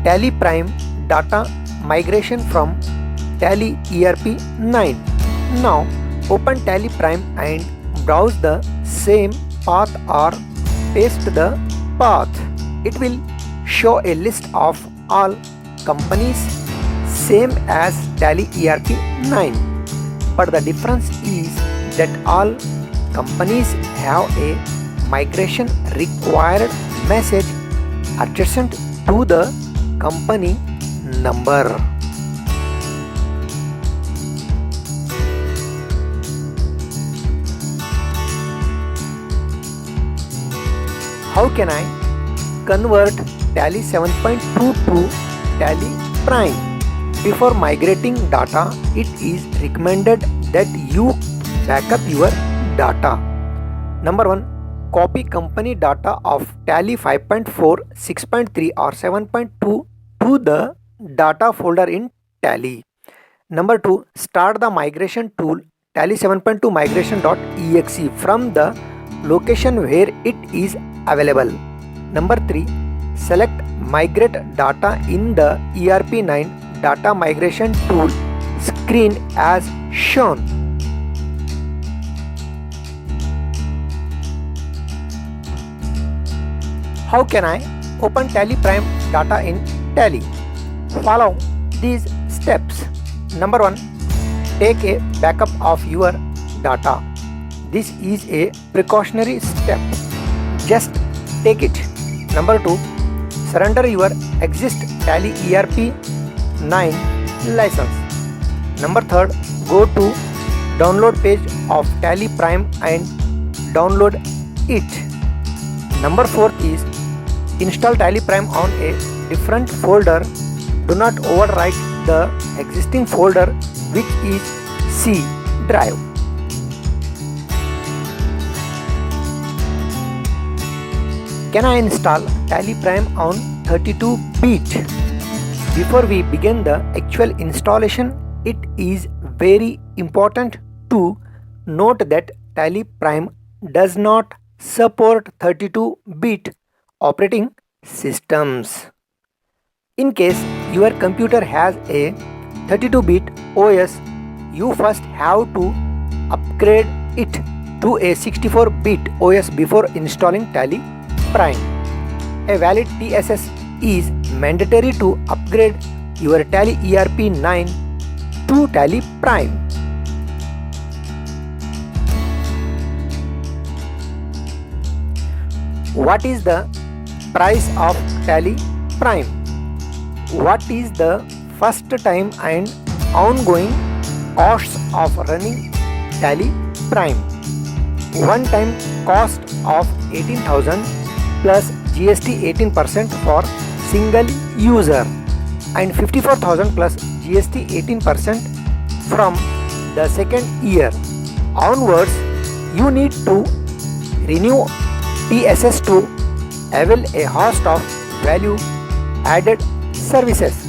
Tally Prime data migration from Tally ERP 9. Now open Tally Prime and browse the same path or paste the path. It will show a list of all companies same as Tally ERP 9, but the difference is that all companies have a migration required message adjacent to the company number. How can I convert Tally 7.2 to Tally Prime? Before migrating data, it is recommended that you backup your data. Number 1. Copy company data of Tally 5.4, 6.3 or 7.2 to the data folder in Tally. Number 2. Start the migration tool Tally 7.2 migration.exe from the location where it is available. Number 3. Select migrate data in the ERP 9 data migration tool screen as shown. How can I open Tally Prime data in Tally? Follow these steps. Number 1. Take a backup of your data. This is a precautionary step. Just take it. Number 2. Surrender your exist Tally ERP 9 license. Number 3. Go to download page of Tally Prime and download it. Number 4 is install Tally Prime on a different folder. Do not overwrite the existing folder, which is C drive. Can I install Tally Prime on 32-bit? Before we begin the actual installation, it is very important to note that Tally Prime does not support 32-bit operating systems. In case your computer has a 32-bit OS, you first have to upgrade it to a 64-bit OS before installing Tally Prime. A valid TSS is mandatory to upgrade your Tally ERP 9 to Tally Prime. What is the price of Tally Prime? What is the first time and ongoing costs of running Tally Prime? One time cost of 18,000 plus GST 18% for single user and 54,000 plus GST 18% from the second year onwards. You need to renew TSS to avail a host of value added services.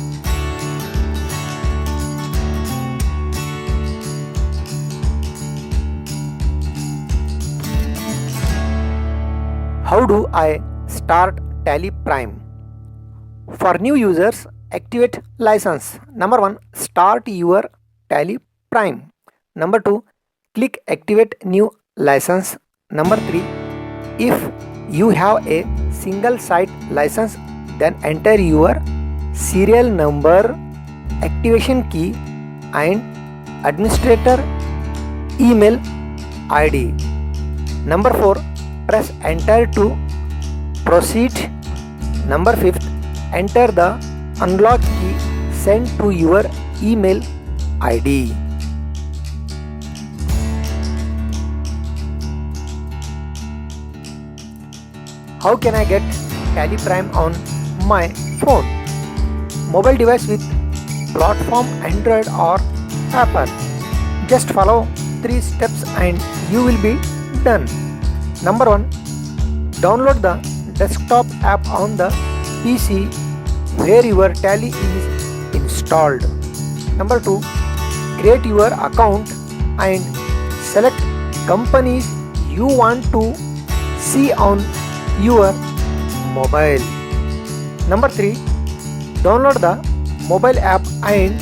How do I start Tally Prime? For new users, activate license. Number 1. Start your Tally Prime. Number 2. Click activate new license. Number 3. If you have a single site license, then enter your serial number, activation key and administrator email ID. Number 4. Press enter to proceed. Number 5. Enter the unlock key sent to your email ID. How can I get Tally Prime on my phone? Mobile device with platform Android or Apple. Just follow 3 steps and you will be done. Number 1. Download the desktop app on the PC where your Tally is installed. Number 2. Create your account and select companies you want to see on your mobile. Number 3. Download the mobile app and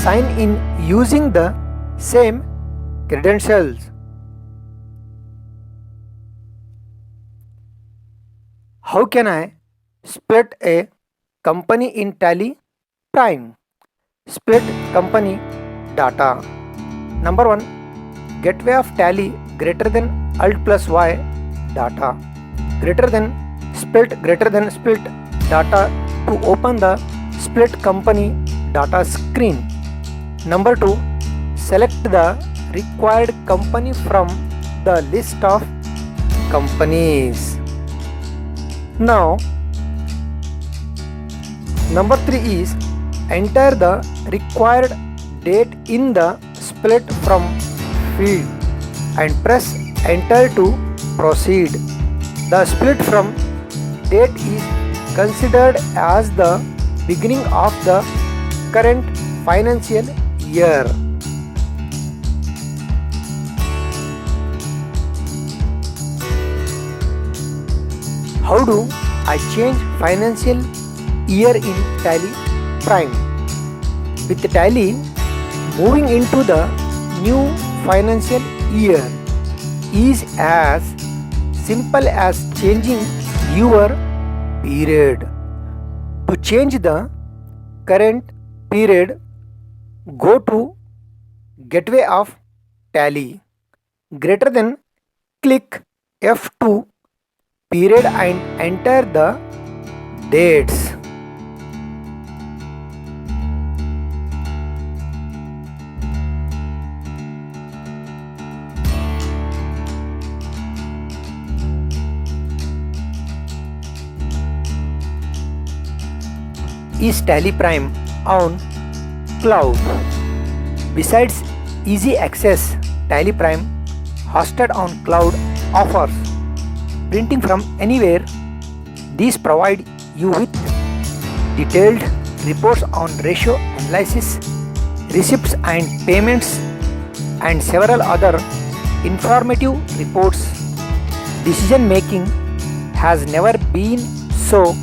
sign in using the same credentials. How can I split a company in Tally Prime? Split company data. Number 1, gateway of Tally greater than Alt plus Y data. Greater than split data to open the split company data screen. Number 2, select the required company from the list of companies. Now, number 3 is enter the required date in the split from field and press enter to proceed. The split from date is considered as the beginning of the current financial year. How do I change financial year in Tally Prime? With Tally, moving into the new financial year is as simple as changing your period. To change the current period, go to Gateway of Tally. Greater than, click F2 period and enter the dates. Is Tally Prime on cloud? Besides easy access, Tally Prime hosted on cloud offers printing from anywhere. These provide you with detailed reports on ratio analysis, receipts and payments, and several other informative reports. Decision making has never been so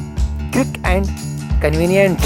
quick and convenient.